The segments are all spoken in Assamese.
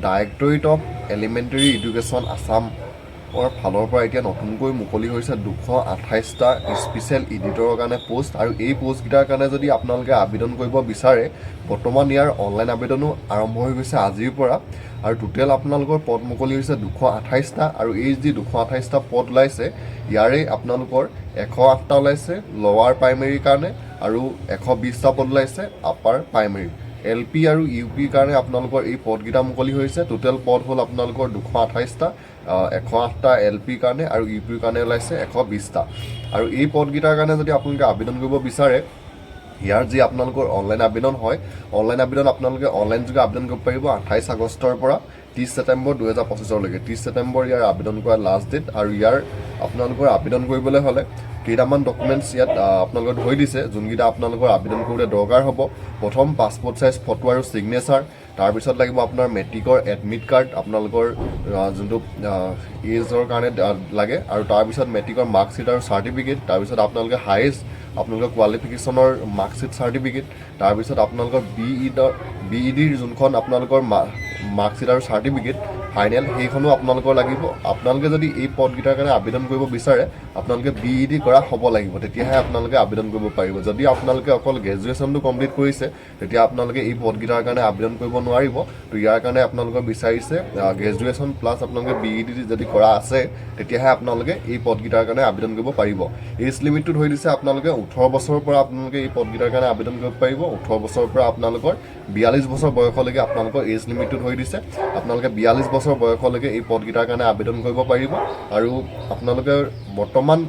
Directorate of Elementary Education Assam ফালৰ পৰা এতিয়া নতুনকৈ মুকলি হৈছে 228টা স্পেচিয়েল এডিটৰৰ কাৰণে পোষ্ট আৰু এই পোষ্টকেইটাৰ কাৰণে যদি আপোনালোকে আবেদন কৰিব বিচাৰে বৰ্তমান ইয়াৰ অনলাইন আবেদনো আৰম্ভ হৈ গৈছে আজিৰ পৰা আৰু টোটেল আপোনালোকৰ পদ মুকলি হৈছে 228টা আৰু এই যি 228টা পদ ওলাইছে ইয়াৰে আপোনালোকৰ 108টা ওলাইছে লোৱাৰ প্ৰাইমেৰীৰ কাৰণে আৰু 120টা পদ ওলাইছে আপাৰ প্ৰাইমেৰী LP আৰু UP কাৰণে আপোনালোকৰ এই পদকেইটা মুকলি হৈছে টোটেল পদ হ'ল আপোনালোকৰ 228টা 108টা LP কাৰণে আৰু UP কাৰণে ওলাইছে 120টা আৰু এই পদকেইটাৰ কাৰণে যদি আপোনালোকে আবেদন কৰিব বিচাৰে ইয়াৰ যি আপোনালোকৰ অনলাইন আবেদন হয় অনলাইন আবেদন আপোনালোকে অনলাইন যোগে আবেদন কৰিব পাৰিব 28 আগষ্টৰ পৰা 30 ছেপ্টেম্বৰ 2025 লৈকে 30 ছেপ্টেম্বৰ ইয়াৰ আবেদন কৰাৰ লাষ্ট ডেট আৰু ইয়াৰ আপোনালোকৰ আবেদন কৰিবলৈ হ'লে কেইটামান ডকুমেণ্টছ ইয়াত আপোনালোকে ধৰি দিছে যোনকেইটা আপোনালোকৰ আবেদন কৰোঁতে দৰকাৰ হ'ব প্ৰথম পাছপোৰ্ট সাইজ ফটো আৰু সিগনেচাৰ তাৰপিছত লাগিব আপোনাৰ মেট্ৰিকৰ এডমিট কাৰ্ড আপোনালোকৰ যোনটো এজৰ কাৰণে লাগে আৰু তাৰপিছত মেট্ৰিকৰ মাৰ্কশ্বিট আৰু চাৰ্টিফিকেট তাৰপিছত আপোনালোকে হাইয়েষ্ট আপোনালোকৰ কোৱালিফিকেশ্যনৰ মাৰ্কশ্বিট চাৰ্টিফিকেট তাৰপিছত আপোনালোকৰ BEDৰ যোনখন আপোনালোকৰ মাৰ্কশ্বিট আৰু চাৰ্টিফিকেট ফাইনেল সেইখনো আপোনালোকৰ লাগিব আপোনালোকে যদি এই পদকেইটাৰ কাৰণে আবেদন কৰিব বিচাৰে আপোনালোকে BED কৰা হ'ব লাগিব তেতিয়াহে আপোনালোকে আবেদন কৰিব পাৰিব যদি আপোনালোকে অকল গ্ৰেজুৱেশ্যনটো কমপ্লিট কৰিছে তেতিয়া আপোনালোকে এই পদকেইটাৰ কাৰণে আবেদন কৰিব নোৱাৰিব তো ইয়াৰ কাৰণে আপোনালোকে বিচাৰিছে গ্ৰেজুৱেশ্যন প্লাছ আপোনালোকে BED যদি কৰা আছে তেতিয়াহে আপোনালোকে এই পদকেইটাৰ কাৰণে আবেদন কৰিব পাৰিব এজ লিমিটটো ধৰি দিছে আপোনালোকে 18 বছৰৰ পৰা আপোনালোকে এই পদকেইটাৰ কাৰণে আবেদন কৰিব পাৰিব 18 বছৰৰ পৰা আপোনালোকৰ 42 বছৰ বয়সলৈকে আপোনালোকৰ এজ লিমিটটো ধৰি দিছে আপোনালোকে 42 বছৰ বয়সলৈকে এই পদকেইটাৰ কাৰণে আবেদন কৰিব পাৰিব আৰু আপোনালোকে বৰ্তমান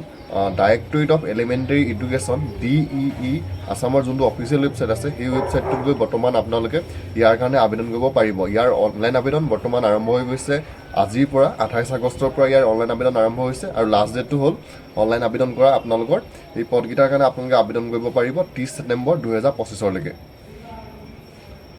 Directorate of Elementary Education DEE আসামৰ যোনটো অফিচিয়েল ৱেবছাইট আছে সেই ৱেবছাইটটোত গৈ বৰ্তমান আপোনালোকে ইয়াৰ কাৰণে আবেদন কৰিব পাৰিব ইয়াৰ অনলাইন আবেদন বৰ্তমান আৰম্ভ হৈ গৈছে আজিৰ পৰা 28 আগষ্টৰ পৰা ইয়াৰ অনলাইন আবেদন আৰম্ভ হৈছে আৰু লাষ্ট ডেটটো হ'ল অনলাইন আবেদন কৰা আপোনালোকৰ এই পদকেইটাৰ কাৰণে আপোনালোকে আবেদন কৰিব পাৰিব 30 ছেপ্টেম্বৰ 2025 লৈকে